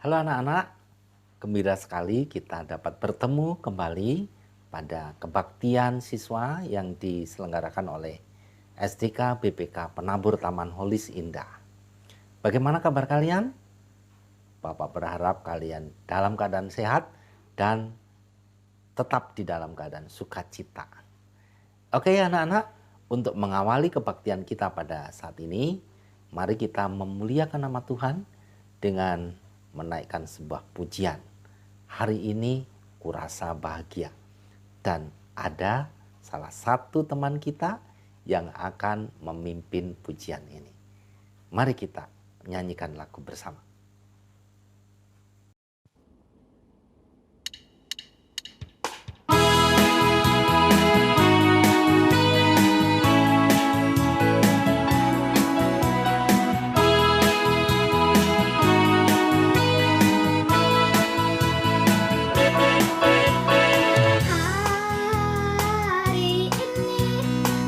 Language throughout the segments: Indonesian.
Halo anak-anak, gembira sekali kita dapat bertemu kembali pada kebaktian siswa yang diselenggarakan oleh SDK BPK Penabur Taman Holis Indah. Bagaimana kabar kalian? Bapak berharap kalian dalam keadaan sehat dan tetap di dalam keadaan sukacita. Oke anak-anak, untuk mengawali kebaktian kita pada saat ini, mari kita memuliakan nama Tuhan dengan menaikkan sebuah pujian. Hari ini kurasa bahagia. Dan ada salah satu teman kita yang akan memimpin pujian ini. Mari kita nyanyikan lagu bersama.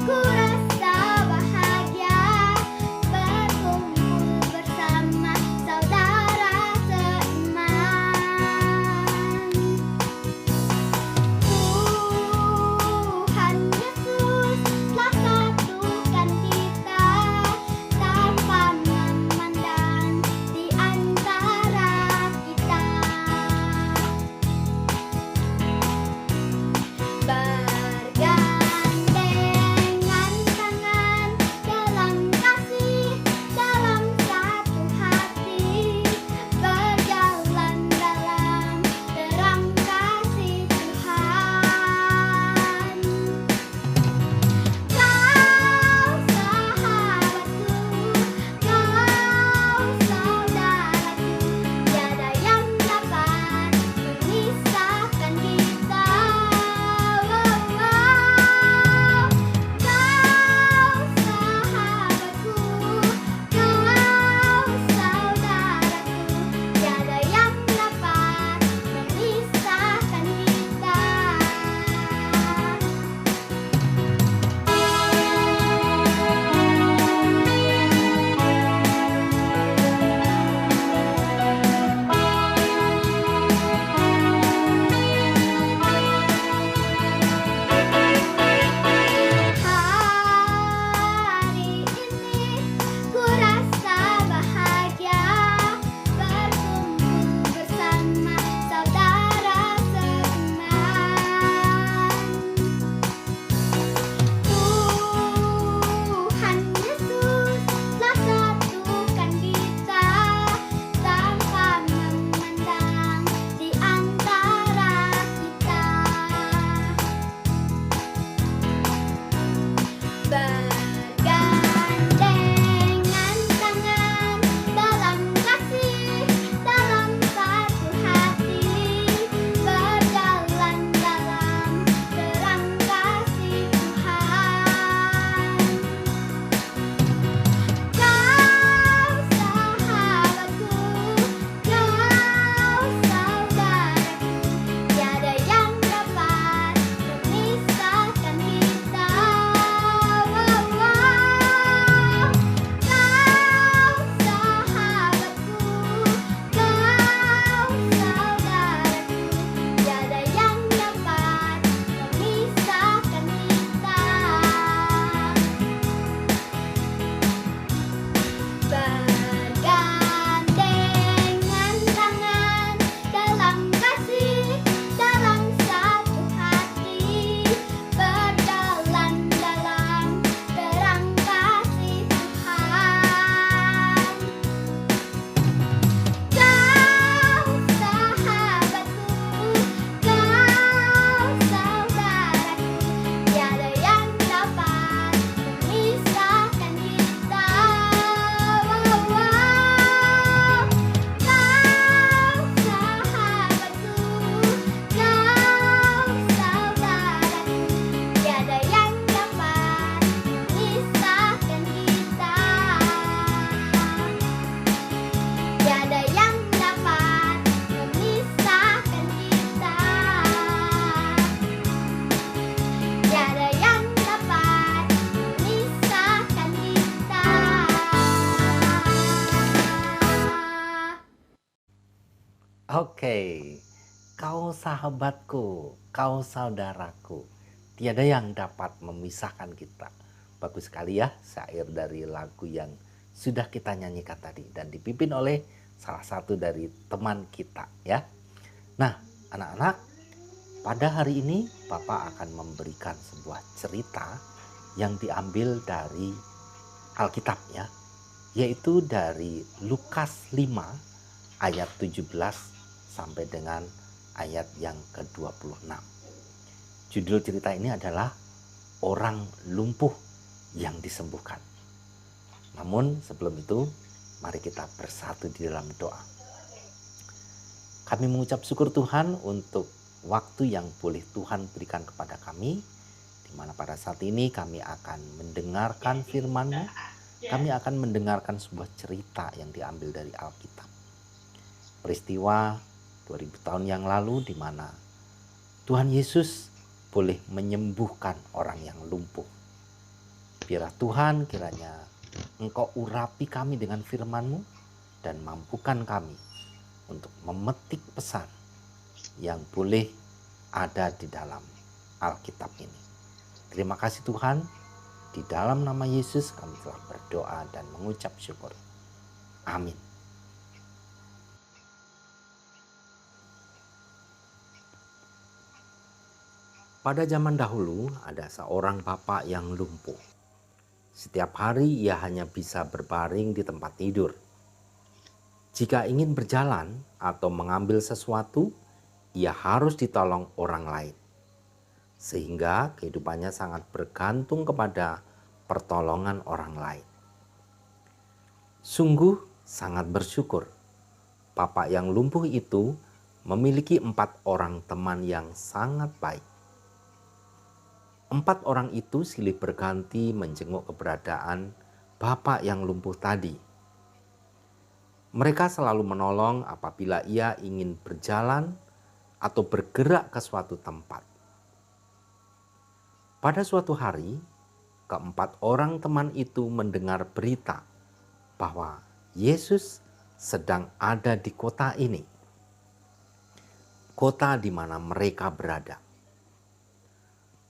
Ku rasa bahagia berkumpul bersama saudara. Oke, kau sahabatku, kau saudaraku, tiada yang dapat memisahkan kita. Bagus sekali ya syair dari lagu yang sudah kita nyanyikan tadi dan dipimpin oleh salah satu dari teman kita ya. Nah, anak-anak, pada hari ini Bapak akan memberikan sebuah cerita yang diambil dari Alkitab ya, yaitu dari Lukas 5 ayat 17 sampai dengan ayat yang ke-26. Judul cerita ini adalah Orang Lumpuh yang Disembuhkan. Namun sebelum itu, mari kita bersatu di dalam doa. Kami mengucap syukur Tuhan untuk waktu yang boleh Tuhan berikan kepada kami, di mana pada saat ini kami akan mendengarkan firman-Mu, kami akan mendengarkan sebuah cerita yang diambil dari Alkitab. Peristiwa 2000 tahun yang lalu di mana Tuhan Yesus boleh menyembuhkan orang yang lumpuh. Biarlah Tuhan kiranya Engkau urapi kami dengan firman-Mu dan mampukan kami untuk memetik pesan yang boleh ada di dalam Alkitab ini. Terima kasih Tuhan, di dalam nama Yesus kami telah berdoa dan mengucap syukur. Amin. Pada zaman dahulu ada seorang bapak yang lumpuh. Setiap hari ia hanya bisa berbaring di tempat tidur. Jika ingin berjalan atau mengambil sesuatu, ia harus ditolong orang lain. Sehingga kehidupannya sangat bergantung kepada pertolongan orang lain. Sungguh sangat bersyukur, bapak yang lumpuh itu memiliki 4 orang teman yang sangat baik. 4 orang itu silih berganti menjenguk keberadaan bapak yang lumpuh tadi. Mereka selalu menolong apabila ia ingin berjalan atau bergerak ke suatu tempat. Pada suatu hari, ke-4 orang teman itu mendengar berita bahwa Yesus sedang ada di kota ini, kota di mana mereka berada.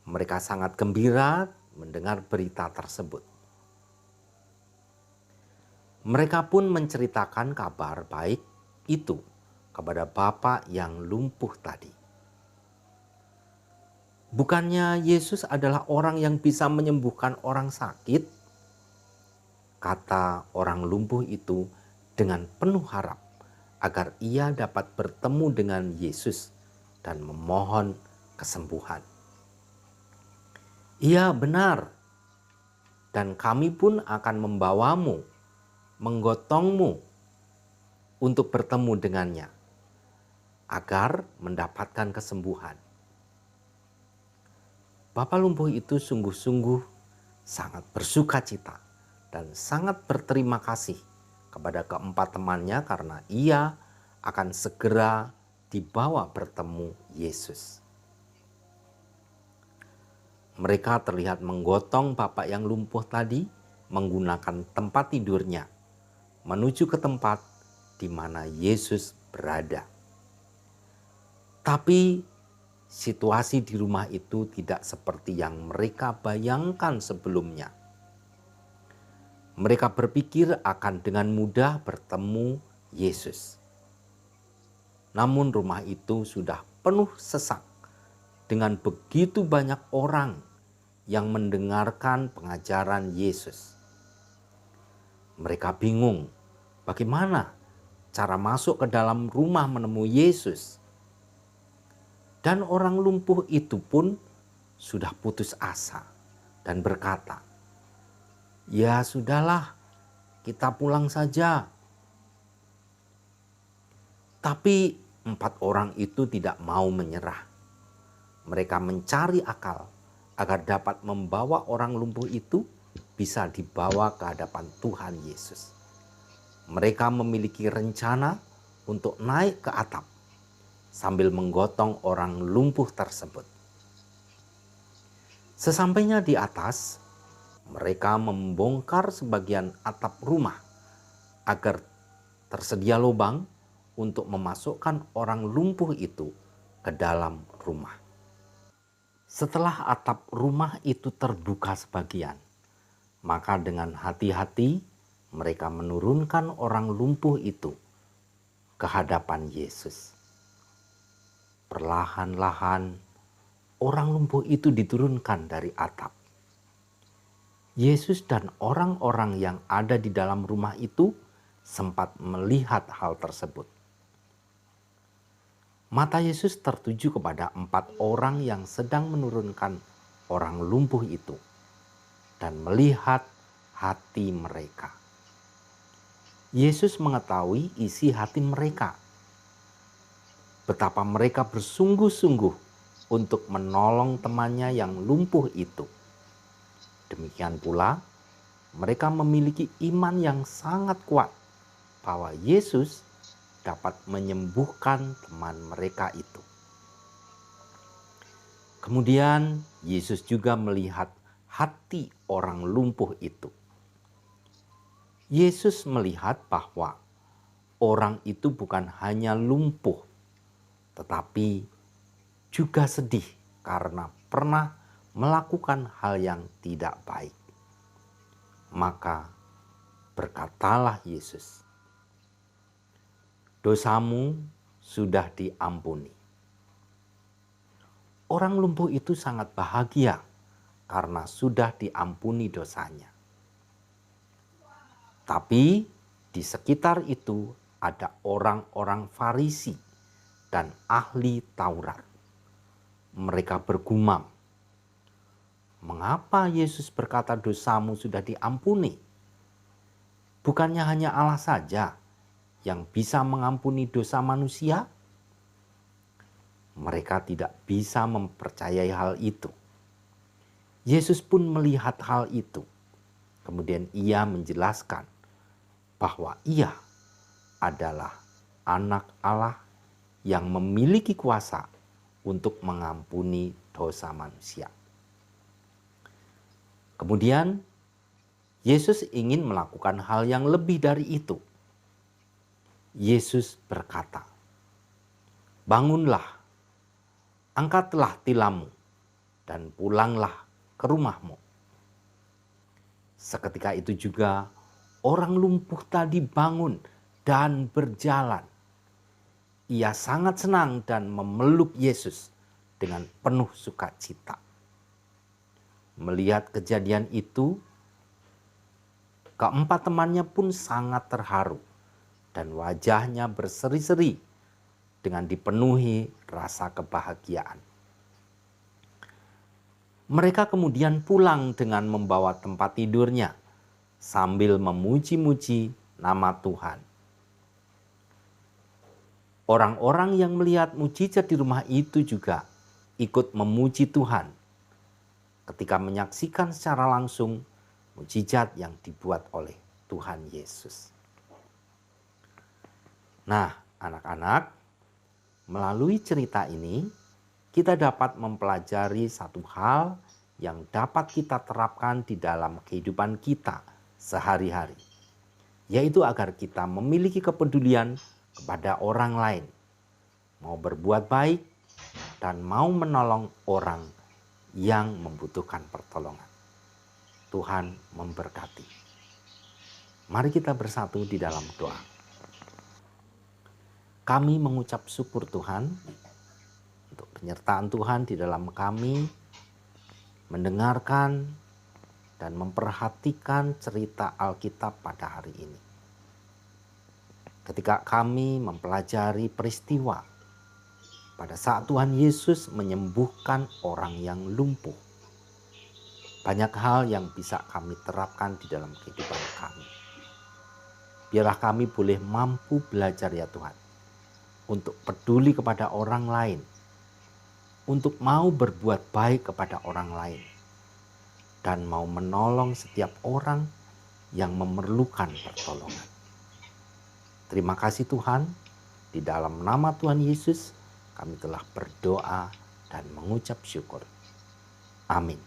Mereka sangat gembira mendengar berita tersebut. Mereka pun menceritakan kabar baik itu kepada bapak yang lumpuh tadi. Bukannya Yesus adalah orang yang bisa menyembuhkan orang sakit? Kata orang lumpuh itu dengan penuh harap agar ia dapat bertemu dengan Yesus dan memohon kesembuhan. Iya benar, dan kami pun akan membawamu, menggotongmu untuk bertemu dengannya agar mendapatkan kesembuhan. Bapak lumpuh itu sungguh-sungguh sangat bersuka cita dan sangat berterima kasih kepada ke-4 temannya karena ia akan segera dibawa bertemu Yesus. Mereka terlihat menggotong bapak yang lumpuh tadi menggunakan tempat tidurnya menuju ke tempat di mana Yesus berada. Tapi situasi di rumah itu tidak seperti yang mereka bayangkan sebelumnya. Mereka berpikir akan dengan mudah bertemu Yesus. Namun rumah itu sudah penuh sesak dengan begitu banyak orang yang mendengarkan pengajaran Yesus. Mereka bingung bagaimana cara masuk ke dalam rumah menemui Yesus. Dan orang lumpuh itu pun sudah putus asa dan berkata, "Ya sudahlah, kita pulang saja." Tapi 4 orang itu tidak mau menyerah. Mereka mencari akal agar dapat membawa orang lumpuh itu bisa dibawa ke hadapan Tuhan Yesus. Mereka memiliki rencana untuk naik ke atap sambil menggotong orang lumpuh tersebut. Sesampainya di atas, mereka membongkar sebagian atap rumah agar tersedia lubang untuk memasukkan orang lumpuh itu ke dalam rumah. Setelah atap rumah itu terbuka sebagian, maka dengan hati-hati mereka menurunkan orang lumpuh itu ke hadapan Yesus. Perlahan-lahan orang lumpuh itu diturunkan dari atap. Yesus dan orang-orang yang ada di dalam rumah itu sempat melihat hal tersebut. Mata Yesus tertuju kepada 4 orang yang sedang menurunkan orang lumpuh itu dan melihat hati mereka. Yesus mengetahui isi hati mereka, betapa mereka bersungguh-sungguh untuk menolong temannya yang lumpuh itu. Demikian pula, mereka memiliki iman yang sangat kuat bahwa Yesus dapat menyembuhkan teman mereka itu. Kemudian Yesus juga melihat hati orang lumpuh itu. Yesus melihat bahwa orang itu bukan hanya lumpuh, tetapi juga sedih karena pernah melakukan hal yang tidak baik. Maka berkatalah Yesus, "Dosamu sudah diampuni." Orang lumpuh itu sangat bahagia karena sudah diampuni dosanya. Tapi di sekitar itu ada orang-orang Farisi dan ahli Taurat. Mereka bergumam, "Mengapa Yesus berkata dosamu sudah diampuni? Bukannya hanya Allah saja yang bisa mengampuni dosa manusia?" Mereka tidak bisa mempercayai hal itu. Yesus pun melihat hal itu. Kemudian ia menjelaskan bahwa ia adalah anak Allah yang memiliki kuasa untuk mengampuni dosa manusia. Kemudian Yesus ingin melakukan hal yang lebih dari itu. Yesus berkata, "Bangunlah, angkatlah tilammu, dan pulanglah ke rumahmu." Seketika itu juga orang lumpuh tadi bangun dan berjalan. Ia sangat senang dan memeluk Yesus dengan penuh sukacita. Melihat kejadian itu, keempat temannya pun sangat terharu dan wajahnya berseri-seri dengan dipenuhi rasa kebahagiaan. Mereka kemudian pulang dengan membawa tempat tidurnya sambil memuji-muji nama Tuhan. Orang-orang yang melihat mujizat di rumah itu juga ikut memuji Tuhan ketika menyaksikan secara langsung mujizat yang dibuat oleh Tuhan Yesus. Nah, anak-anak, melalui cerita ini kita dapat mempelajari satu hal yang dapat kita terapkan di dalam kehidupan kita sehari-hari, yaitu agar kita memiliki kepedulian kepada orang lain, mau berbuat baik dan mau menolong orang yang membutuhkan pertolongan. Tuhan memberkati. Mari kita bersatu di dalam doa. Kami mengucap syukur Tuhan untuk penyertaan Tuhan di dalam kami mendengarkan dan memperhatikan cerita Alkitab pada hari ini. Ketika kami mempelajari peristiwa pada saat Tuhan Yesus menyembuhkan orang yang lumpuh, banyak hal yang bisa kami terapkan di dalam kehidupan kami. Biarlah kami boleh mampu belajar ya Tuhan, untuk peduli kepada orang lain, untuk mau berbuat baik kepada orang lain, dan mau menolong setiap orang yang memerlukan pertolongan. Terima kasih Tuhan, di dalam nama Tuhan Yesus kami telah berdoa dan mengucap syukur. Amin.